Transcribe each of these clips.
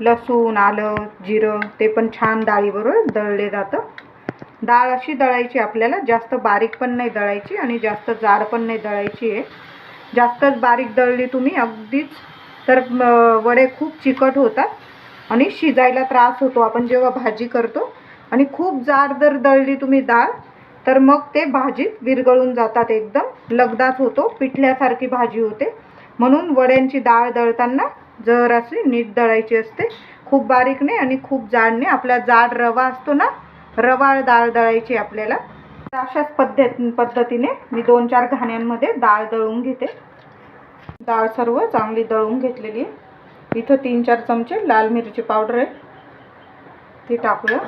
लसूण, आलं, जिरं ते पण छान डाळीबरोबर दळले जातं. डाळ अशी दळायची आपल्याला, जास्त बारीक पण नाही दळायची आणि जास्त जाड पण नाही दळायची आहे. जास्तच बारीक दळली तुम्ही अगदीच तर वडे खूप चिकट होतात आणि शिजायला त्रास होतो आपण जेव्हा भाजी करतो. आणि खूप जाड जर दळली तुम्ही डाळ तर मग ते भाजीत विरघळून जातात, एकदम लगदाच होतो, पिठल्यासारखी भाजी होते. म्हणून वड्यांची डाळ दळताना जराशी नीट दळायची असते, खूप बारीक नाही आणि खूप जाड नाही. आपला जाड रवा असतो ना, रवाळ डाळ दळायची आपल्याला. अशाच पद्धतीने मी 2-4 घाण्यांमध्ये डाळ दळून घेते. डाळ सर्व चांगली दळून घेतलेली आहे. इथं 3-4 चमचे लाल मिरची पावडर आहे, ती टाकूया.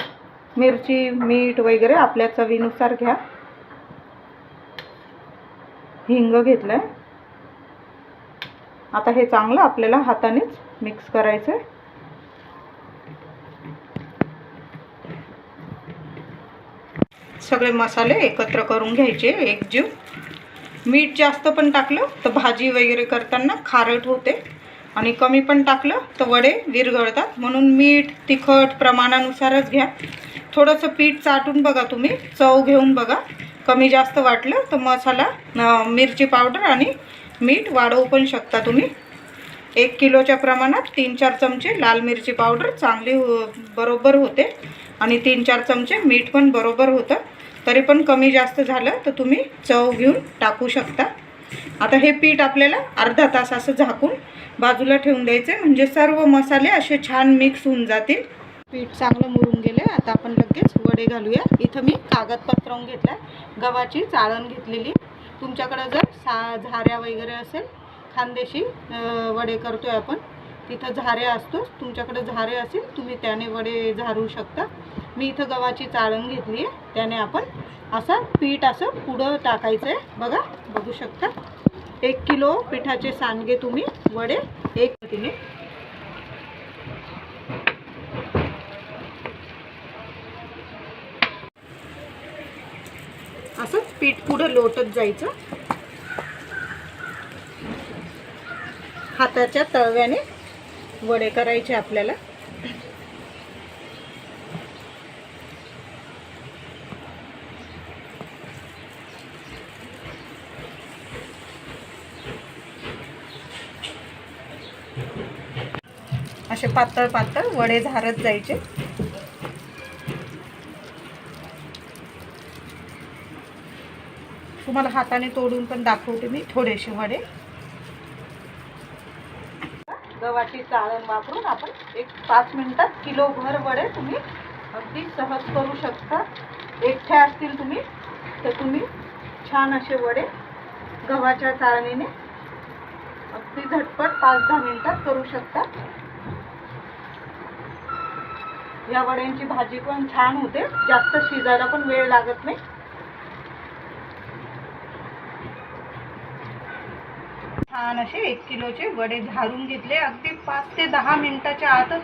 मिरची, मीठ वगैरे आपल्या चवीनुसार घ्या. हिंग घेतलाय. आता हे चांगलं आपल्याला हातानेच मिक्स करायचं आहे. सगळे मसाले एकत्र करून घ्यायचे एकजीव. मीठ जास्त पण टाकलं तर भाजी वगैरे करताना खारट होते आणि कमी पण टाकलं तर वडे विरघळतात. म्हणून मीठ तिखट प्रमाणानुसारच घ्या. थोडंसं पीठ चाटून बघा, तुम्ही चव घेऊन बघा. कमी जास्त वाटलं तर मसाला, मिरची पावडर आणि मीठ वाढवू पण शकता तुम्ही. 1 किलोच्या प्रमाणात 3-4 चमचे लाल मिरची पावडर चांगली बरोबर होते आणि 3-4 चमचे मीठ पण बरोबर होतं. तरी पण कमी जास्त झालं तर तुम्ही चव घेऊन टाकू शकता. आता हे पीठ आपल्याला अर्धा तास असं झाकून बाजूला ठेवून द्यायचे, म्हणजे सर्व मसाले असे छान मिक्स होऊन जातील. पीठ चांगलं मुरून गेले. आता आपण लगेच वडे घालूया. इथं मी कागद पसरवून घेतलाय, गव्हाची चाळण घेतलेली. तुमच्याकडे जर झाऱ्या वगैरे असेल, खानदेशी वडे करतोय आपण, तिथं झाऱ्या असतो, तुमच्याकडे झारे असेल तुम्ही त्याने वडे झारू शकता. मी इथं गव्हाची चाळण घेतली आहे, त्याने आपण असं पीठ असं पुढं टाकायचं आहे. बघू शकता. 1 किलो पिठाचे सांडगे तुम्ही वडे एक पद्धतीने असंच पीठ पुढं लोटत जायचं. हाताच्या तळव्याने वडे करायचे आपल्याला. असे पातळ पातळ वडे झारत जायचे. तुम्हाला हाताने तोडून पण दाखवते मी थोडेसे वडे. गव्हाची चाळण वापरून आपण 5 मिनिटात किलोभर वडे तुम्ही अगदी सहज करू शकता. एकट्या असतील तुम्ही तर तुम्ही छान असे वडे गव्हाच्या चाळणीने अगदी झटपट 5-10 मिनिटात करू शकता. या वड्यांची भाजी पण छान होते, जास्त शिजायला पण वेळ लागत नाही. छान असे 1 किलोचे वडे झारून घेतले. अगदी 5 ते 10 मिनिटाच्या आतच,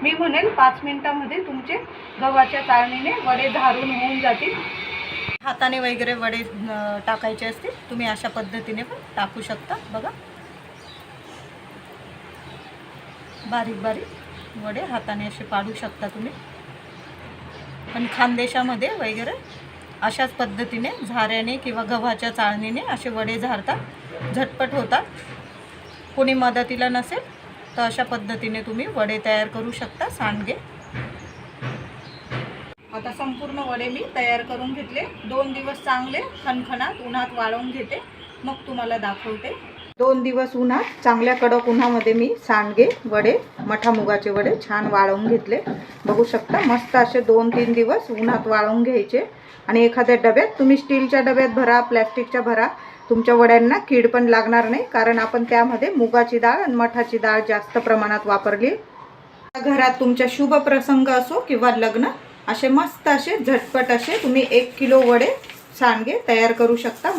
मी म्हणेल 5 मिनिटामध्ये तुमचे गव्हाच्या चाळणीने वडे झारून होऊन जातील. हाताने वगैरे वडे टाकायचे असतील तुम्ही अशा पद्धतीने पण टाकू शकता. बघा, बारीक बारीक वडे हाताने असे पाडू शकता तुम्ही. पण खानदेशामध्ये वगैरे अशाच पद्धतीने झाऱ्याने किंवा गव्हाच्या चाळणीने असे वडे झारतात, झटपट होतात. कोणी मदतीला नसेल तर अशा पद्धतीने तुम्ही वडे तयार करू शकता, सांडगे. आता संपूर्ण वडे मी तयार करून घेतले. 2 दिवस चांगले खणखणात उन्हात वाळवून घेते, मग तुम्हाला दाखवते. 2 दिवस उन्हात, चांगल्या कडक उन्हामध्ये मी सांडगे वडे, मठा मुगाचे वडे छान वाळवून घेतले. बघू शकता, मस्त असे 2-3 दिवस उन्हात वाळवून घ्यायचे. आणि एखाद्या डब्यात, तुम्ही स्टीलच्या डब्यात भरा, प्लॅस्टिकच्या भरा, तुमच्या वड्यांना कीड पण लागणार नाही, कारण आपण त्यामध्ये मुगाची डाळ आणि मठाची डाळ जास्त प्रमाणात वापरली. घरात तुमच्या शुभ प्रसंग असो किंवा लग्न, असे मस्त असे झटपट असे तुम्ही 1 किलो वडे सांडगे तयार करू शकता.